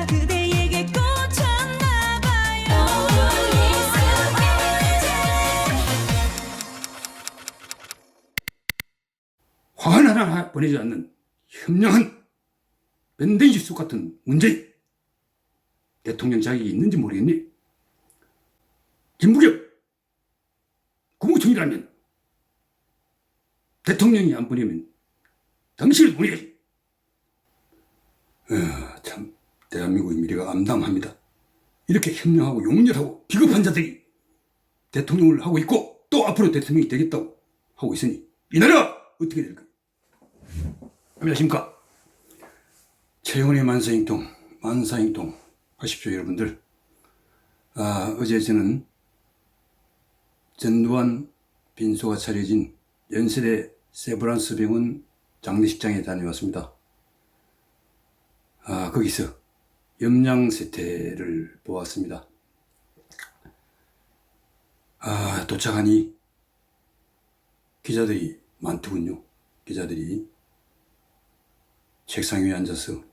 그대에게 꽂혔나봐요. 화환 하나 보내지 않는 현명한 밴댕이숲 같은 문재인 대통령 자격이 있는지 모르겠니? 김부겸 국무총리라면 대통령이 안 보내면 당신을 보내야지. 참 대한민국의 미래가 암담합니다. 이렇게 현명하고 용렬하고 비겁한 자들이 대통령을 하고 있고 또 앞으로 대통령이 되겠다고 하고 있으니 이 나라가 어떻게 될까요? 안녕하십니까. 최영원의 만사행동 하십시오 여러분들. 어제 저는 전두환 빈소가 차려진 연세대 세브란스 병원 장례식장에 다녀왔습니다. 거기서 염량세태를 보았습니다. 도착하니 기자들이 많더군요. 기자들이 책상 위에 앉아서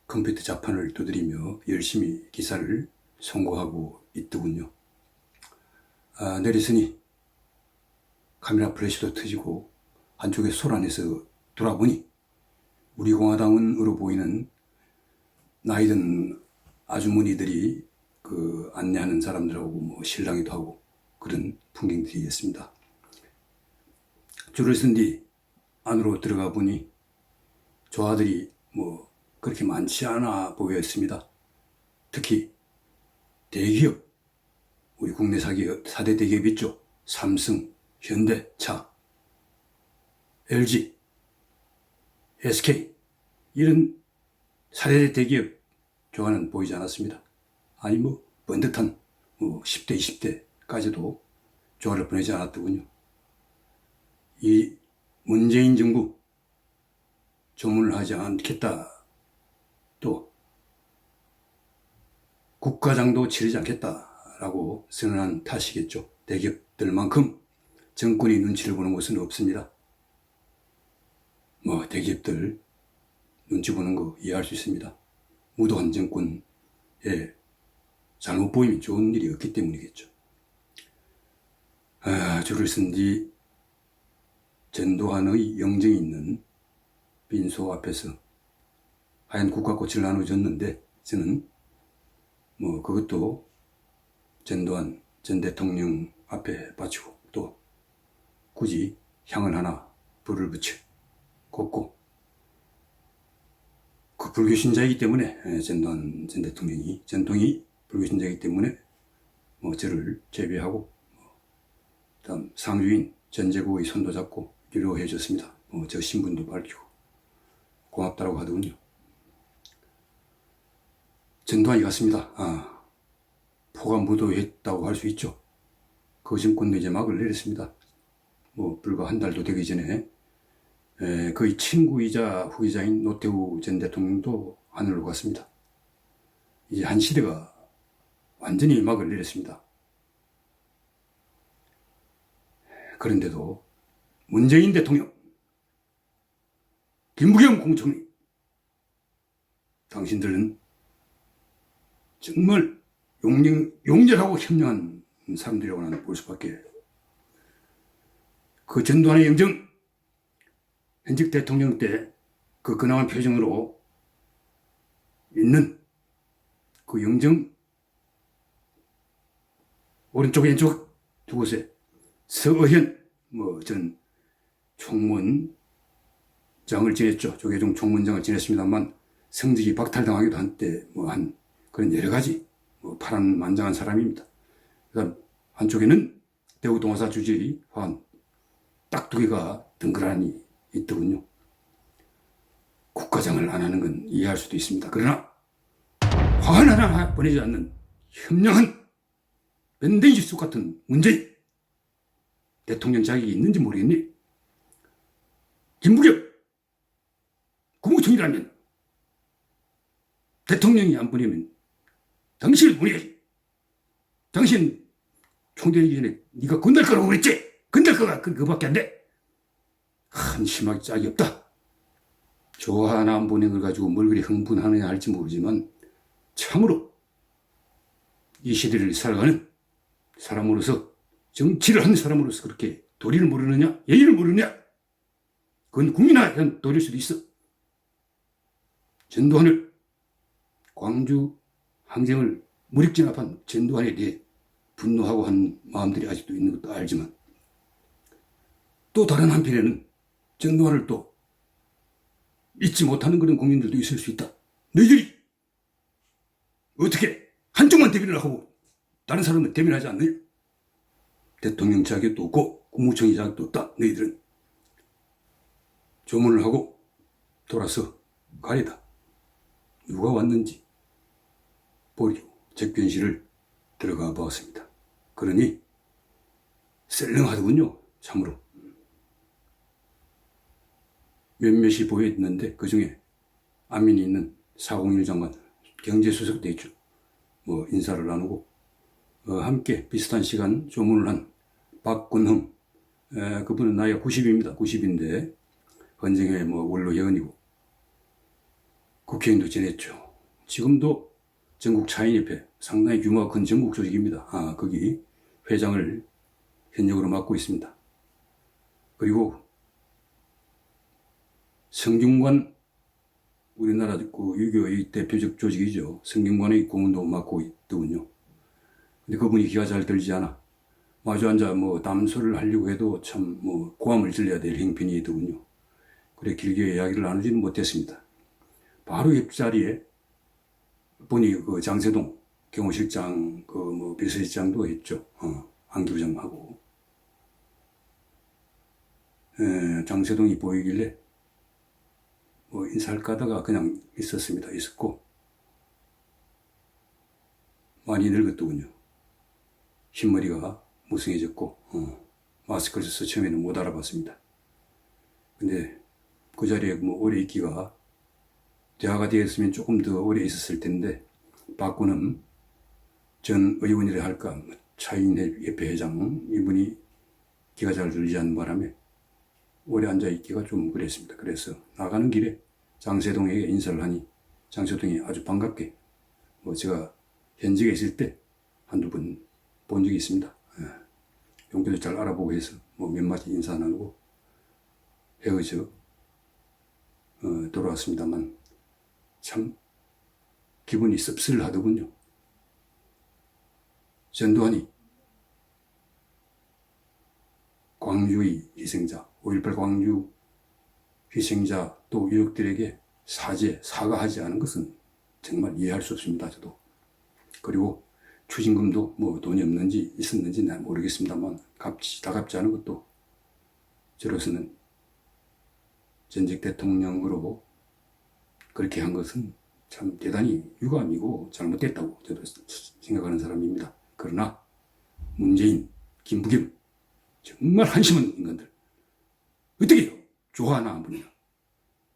컴퓨터 자판을 두드리며 열심히 기사를 송고하고 있더군요. 내렸으니 카메라 플래시도 터지고 한쪽에 소란에서 돌아보니 우리 공화당은으로 보이는 나이든 아주머니들이 안내하는 사람들하고 실랑이도 하고 그런 풍경들이었습니다. 줄을 쓴 뒤 안으로 들어가 보니 조화들이 그렇게 많지 않아 보였습니다. 특히 대기업, 우리 국내 4대 대기업 있죠. 삼성, 현대차, LG, SK 이런 4대 대기업 조화는 보이지 않았습니다. 아니 번듯한 10대, 20대까지도 조화를 보내지 않았더군요. 이 문재인 정부 조문을 하지 않겠다, 또 국가장도 치르지 않겠다라고 선언한 탓이겠죠. 대기업들만큼 정권이 눈치를 보는 곳은 없습니다. 대기업들 눈치 보는 거 이해할 수 있습니다. 무도한 정권에 잘못 보이면 좋은 일이 없기 때문이겠죠. 줄을 쓴 뒤 전두환의 영정이 있는 빈소 앞에서 하얀 국화꽃을 나눠줬는데 저는 그것도 전두환 전 대통령 앞에 바치고 또 굳이 향을 하나 불을 붙여 꽂고 그 불교신자이기 때문에 전두환 전 대통령이 전통이 불교신자이기 때문에 저를 제비하고 다음 상주인 전제국의 손도 잡고 위로해 줬습니다. 저 신분도 밝히고 고맙다라고 하더군요. 전두환이 갔습니다. 포가 무도했다고 할 수 있죠. 그 정권도 이제 막을 내렸습니다. 불과 한 달도 되기 전에 그의 친구이자 후계자인 노태우 전 대통령도 하늘로 갔습니다. 이제 한 시대가 완전히 막을 내렸습니다. 그런데도 문재인 대통령, 김부겸 공총리, 당신들은 정말 용렬하고 현명한 사람들이라고 나는 볼 수밖에. 그 전두환의 영정, 현직 대통령 때 그 근엄한 표정으로 있는 그 영정 오른쪽 왼쪽 두 곳에 서어현 전 총무원장을 지냈죠. 조계종 총무원장을 지냈습니다만 성직이 박탈당하기도 한때 한 그런 여러 가지 파란만장한 사람입니다. 그다음 한쪽에는 대구 동아사 주지의 화환 딱 두 개가 덩그러니 있더군요. 국가장을 안 하는 건 이해할 수도 있습니다. 그러나 화환 하나 보내지 않는 현명한 밴댕이숲 같은 문재인 대통령 자격이 있는지 모르겠니? 김부겸 국무총리라면 대통령이 안 보내면 당신을 보내야지. 당신 총대되기 전에 네가 건달 거라고 그랬지? 건달 거가 그거밖에 안 돼. 한심하게 짝이 없다. 조 하나 안 보낸 걸 가지고 뭘 그리 흥분하느냐 할지 모르지만 참으로 이 시대를 살아가는 사람으로서, 정치를 하는 사람으로서 그렇게 도리를 모르느냐, 예의를 모르느냐? 그건 국민에 대한 도리일 수도 있어. 전두환을, 광주 항쟁을 무력진압한 전두환에 대해 분노하고 한 마음들이 아직도 있는 것도 알지만, 또 다른 한편에는 전두환을 또 잊지 못하는 그런 국민들도 있을 수 있다. 너희들이 어떻게 한쪽만 대변을 하고 다른 사람은 대변하지 않느냐? 대통령 자격도 없고 국무총리 자격도 없다. 너희들은 조문을 하고 돌아서 가리다. 누가 왔는지 보려고 접견실을 들어가 보았습니다. 그러니 썰렁하더군요. 참으로. 몇몇이 보였는데 그 중에 안민이 있는 401 장관, 경제수석도 있죠. 인사를 나누고 함께 비슷한 시간 조문을 한 박근흠, 그분은 나이가 90입니다. 90인데 헌정회 원로 회원이고 국회의원도 지냈죠. 지금도 전국 차인협회, 상당히 규모가 큰 전국 조직입니다. 거기 회장을 현역으로 맡고 있습니다. 그리고 성균관, 우리나라 유교의 대표적 조직이죠. 성균관의 고문도 맡고 있더군요. 근데 그분이 기가 잘 들지 않아 마주 앉아 담소를 하려고 해도 참 고함을 질러야 될 형편이더군요. 그래 길게 이야기를 나누지는 못했습니다. 바로 옆자리에 보니 그 장세동 경호실장, 비서실장도 있죠. 안교장하고. 장세동이 보이길래 인사할까 하다가 그냥 있었고, 많이 늙었더군요. 흰머리가 무성해졌고, 마스크를 써서 처음에는 못 알아봤습니다. 근데 그 자리에 오래 있기가, 대화가 되었으면 조금 더 오래 있었을 텐데, 박근흠 전 의원이라 할까, 차인협회 회장, 이분이 기가 잘 들지 않는 바람에 오래 앉아있기가 좀 그랬습니다. 그래서 나가는 길에 장세동에게 인사를 하니 장세동이 아주 반갑게 제가 현직에 있을 때 한두 번 본 적이 있습니다. 용기도 잘 알아보고 해서 몇 마디 인사 나누고 헤어져 돌아왔습니다만 참 기분이 씁쓸하더군요. 전두환이 광주의 희생자, 5.18 광주 희생자 또 유족들에게 사과하지 않은 것은 정말 이해할 수 없습니다. 저도. 그리고 추징금도 돈이 없는지 있었는지 난 모르겠습니다만 다 갚지 않은 것도 저로서는 전직 대통령으로 그렇게 한 것은 참 대단히 유감이고 잘못됐다고 저도 생각하는 사람입니다. 그러나 문재인, 김부겸 정말 한심한 인간들 어떻게 좋아하나 안 보냐,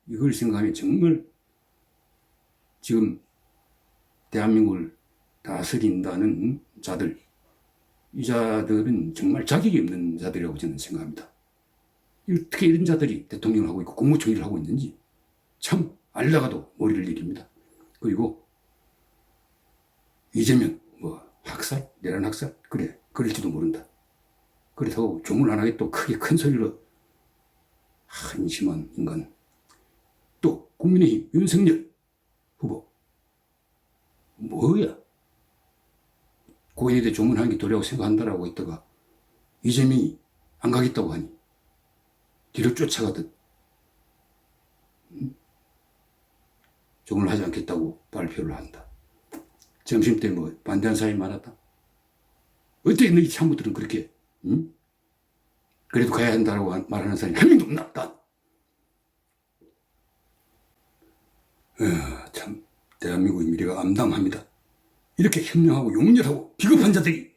이걸 생각하면 정말 지금 대한민국을 다스린다는 자들, 이 자들은 정말 자격이 없는 자들이라고 저는 생각합니다. 어떻게 이런 자들이 대통령을 하고 있고 국무총리를 하고 있는지 참 알다가도 모를 일입니다. 그리고 이재명 학살, 내란 학살, 그래 그럴지도 모른다. 그렇다고 조문 안 하게 또 크게 큰 소리로, 한심한 인간. 또 국민의힘 윤석열 후보 뭐야, 고인에 대해 조문하는 게 도리라고 생각한다라고 했다가 이재명이 안 가겠다고 하니 뒤로 쫓아가듯 조문을 하지 않겠다고 발표를 한다. 점심때 반대한 사람이 많았다. 어떻게 너희 참모들은 그렇게 그래도 가야 한다라고 말하는 사람이 한 명도 없나? 참 대한민국의 미래가 암담합니다. 이렇게 현명하고 용렬하고 비겁한 자들이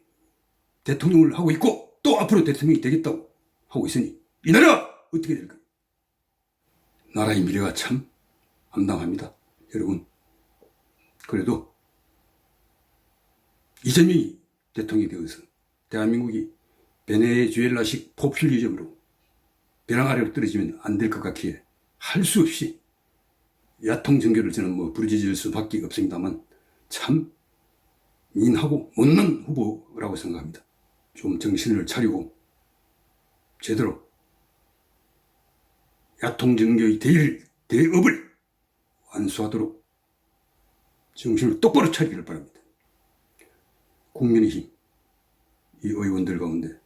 대통령을 하고 있고 또 앞으로 대통령이 되겠다고 하고 있으니 이 나라 어떻게 될까요? 나라의 미래가 참 암담합니다. 여러분, 그래도 이재명이 대통령이 되어서 대한민국이 베네수엘라식 포퓰리즘으로 벼랑 아래로 떨어지면 안 될 것 같기에 할 수 없이 야통 정교를 저는 부르짖을 수밖에 없습니다만, 참 민하고 못난 후보라고 생각합니다. 좀 정신을 차리고 제대로 야통정교의 대업을 완수하도록 정신을 똑바로 차리기를 바랍니다. 국민의힘 이 의원들 가운데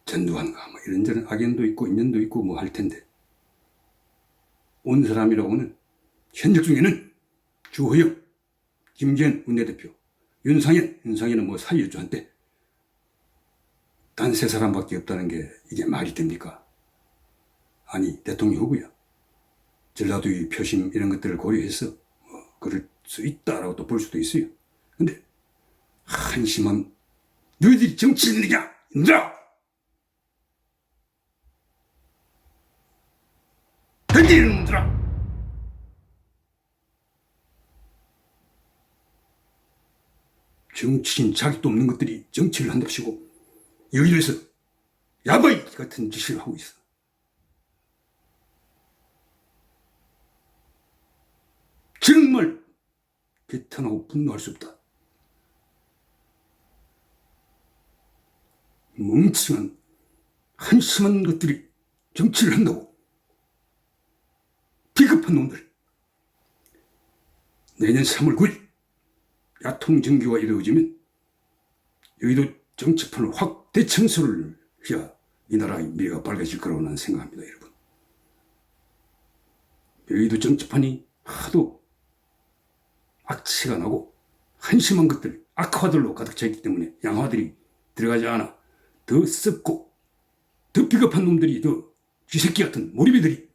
전두환과 뭐 이런저런 악연도 있고 인연도 있고 뭐 할 텐데 온 사람이라고는 현직 중에는 주호영, 김재현 원내대표, 윤상현은 뭐 사이였죠 한때. 단 세 사람밖에 없다는 게 이게 말이 됩니까? 아니 대통령 후보야. 전라도의 표심 이런 것들을 고려해서 뭐 그럴 수 있다라고 또 볼 수도 있어요. 근데 한심한 너희들이 정치인이냐? 인들아! 던지는 놈들아! 정치인 자격도 없는 것들이 정치를 한답시고 여기에서 야바이 같은 짓을 하고 있어. 정말 개탄하고 분노할 수 없다. 멍청한 한심한 것들이 정치를 한다고. 비겁한 놈들. 내년 3월 9일 야통정교가 이루어지면 여의도 정치판을 확 대청소를 해야 이 나라의 미래가 밝아질 거라고 나는 생각합니다. 여러분. 여의도 정치판이 하도 악취가 나고 한심한 것들, 악화들로 가득 차 있기 때문에 양화들이 들어가지 않아 더 썩고 더 비겁한 놈들이 더 쥐새끼 같은 모리비들이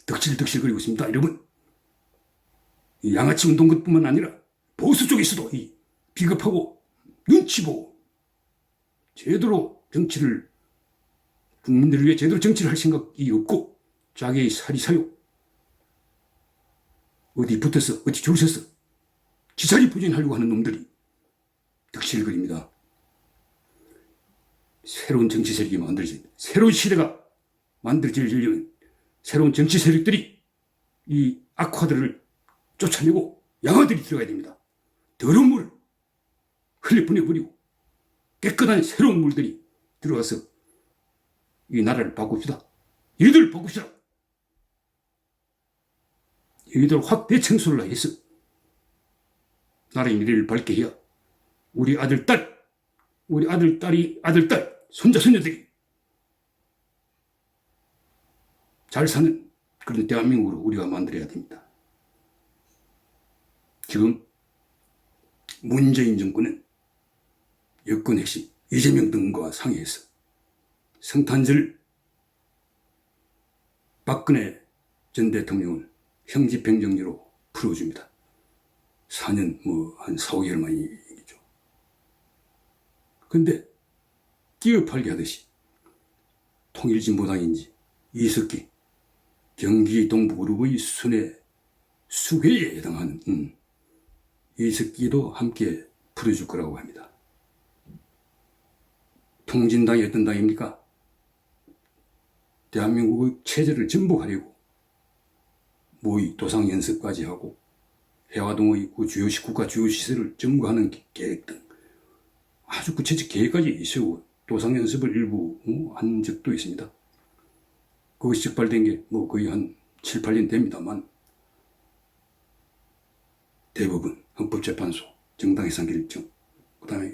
덕실덕실거리고 있습니다. 여러분. 이 양아치 운동것뿐만 아니라 보수 쪽에서도 이 비겁하고 눈치 보고 제대로 정치를 국민들을 위해 제대로 정치를 할 생각이 없고 자기의 사리사욕 어디 붙어서 어디 줄 서서 지자리 부진하려고 하는 놈들이 덕실거립니다. 새로운 정치 세력이 만들어집니다. 새로운 시대가 만들어지려면 새로운 정치 세력들이 이 악화들을 쫓아내고 양화들이 들어가야 됩니다. 더러운 물 흘려보내버리고 깨끗한 새로운 물들이 들어가서 이 나라를 바꿉시다. 이들 바꿉시다. 이들 확 대청소를 해서 나라의 미래를 밝게 해야 우리 아들, 딸, 우리 아들, 딸이 아들, 딸, 손자, 손녀들이 잘 사는 그런 대한민국으로 우리가 만들어야 됩니다. 지금 문재인 정권은 여권 핵심 이재명 등과 상의해서 성탄절 박근혜 전 대통령을 형집행정지로 풀어줍니다. 4년 한 4, 5개월 만이죠. 근데 끼어팔기 하듯이 통일진보당인지 이석기 경기 동부그룹의 수회에 해당하는 이석기도 함께 풀어줄 거라고 합니다. 통진당이 어떤 당입니까? 대한민국의 체제를 전복하려고 모의 도상 연습까지 하고 해화동의 주요 국가 주요 시설을 점거하는 계획 등 아주 구체적 계획까지 세우고 도상 연습을 일부 한 적도 있습니다. 그것이 적발된 게 거의 한 7, 8년 됩니다만 대법원, 헌법재판소, 정당해산 결정, 그 다음에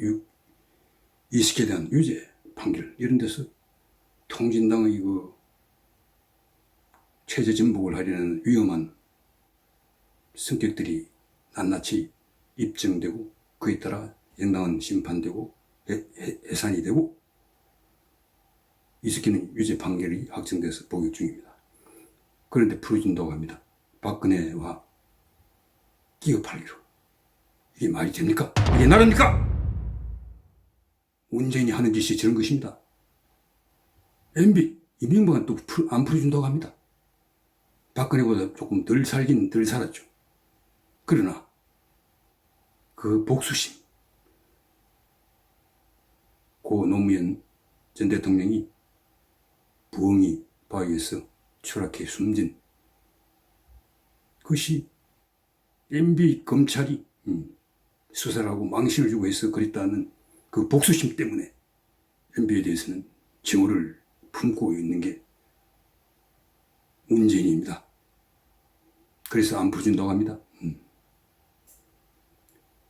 이식에 대한 유죄 판결 이런 데서 통진당의 체제 전복을 하려는 위험한 성격들이 낱낱이 입증되고 그에 따라 정당은 심판되고 해산이 되고 이석기는 유죄 판결이 확정돼서 복역 중입니다. 그런데 풀어준다고 합니다. 박근혜와 끼어팔기로. 이게 말이 됩니까? 이게 나라입니까? 문재인이 하는 짓이 저런 것입니다. MB 이명박은 또 안 풀어준다고 합니다. 박근혜보다 조금 덜 살긴 덜 살았죠. 그러나 그 복수심, 고 노무현 전 대통령이 부엉이 바위에서 추락해 숨진 그것이 MB 검찰이 수사를 하고 망신을 주고 해서 그랬다는 그 복수심 때문에 MB에 대해서는 증오를 품고 있는 게 문재인입니다. 그래서 안 풀어준다고 합니다.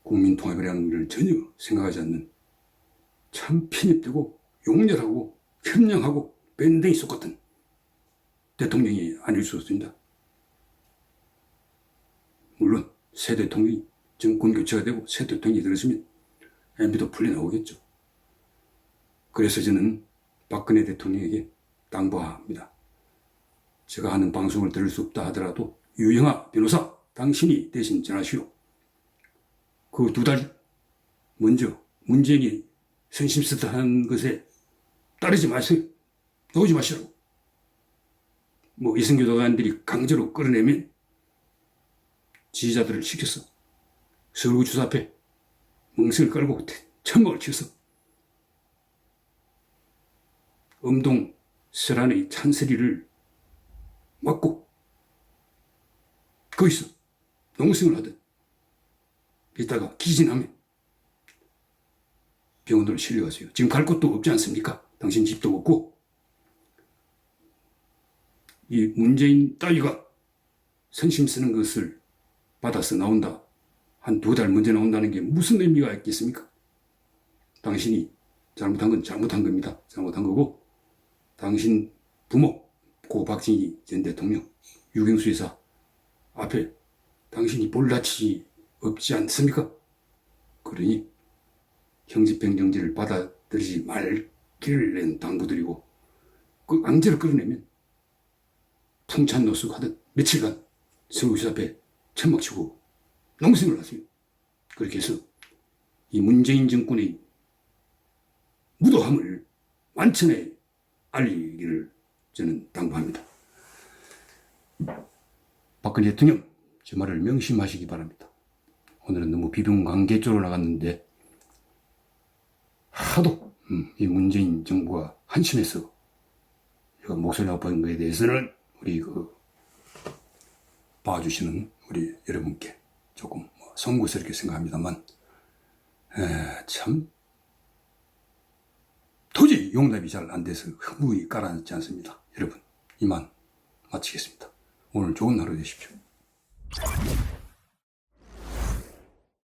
국민통합이라는 것을 전혀 생각하지 않는 참 편협되고 용렬하고 현명하고 밴댕이 속 같은 대통령이 아닐 수 없습니다. 물론 새 대통령이 정권 교체가 되고 새 대통령이 들어서면 MB도 풀려나오겠죠. 그래서 저는 박근혜 대통령에게 당부합니다. 제가 하는 방송을 들을 수 없다 하더라도 유영하 변호사 당신이 대신 전하시오. 그 2달 먼저 문재인이 선심스한 것에 따르지 마세요. 나오지 마시라고. 뭐 이승규 도관들이 강제로 끌어내면 지지자들을 시켜서 서울구치소 앞에 멍석을 깔고 천막을 치어서 엄동 설안의 찬설이를 막고 거기서 농성을 하든 이따가 기진하면 병원으로 실려가세요. 지금 갈 곳도 없지 않습니까? 당신 집도 없고. 이 문재인 따위가 선심 쓰는 것을 받아서 나온다. 한 2달 먼저 나온다는 게 무슨 의미가 있겠습니까? 당신이 잘못한 건 잘못한 겁니다. 잘못한 거고, 당신 부모 고 박정희 전 대통령 유경수 여사 앞에 당신이 볼라치 없지 않습니까? 그러니 형집행정지를 받아들이지 말기를 당부드리고 그 강제로 끌어내면 풍찬 노숙하듯 며칠간 서울구치소 앞에 천막치고 농성을 하세요. 그렇게 해서 이 문재인 정권의 무도함을 만천에 알리기를 저는 당부합니다. 박근혜 대통령 제 말을 명심하시기 바랍니다. 오늘은 너무 비병관계 쪽으로 나갔는데 하도 이 문재인 정부가 한심해서 제가 목소리 나쁜 거에 대해서는 우리 봐주시는 우리 여러분께 조금 송구스럽게 생각합니다만 참 도저히 용납이 잘 안 돼서 흥분이 가라앉지 않습니다. 여러분 이만 마치겠습니다. 오늘 좋은 하루 되십시오.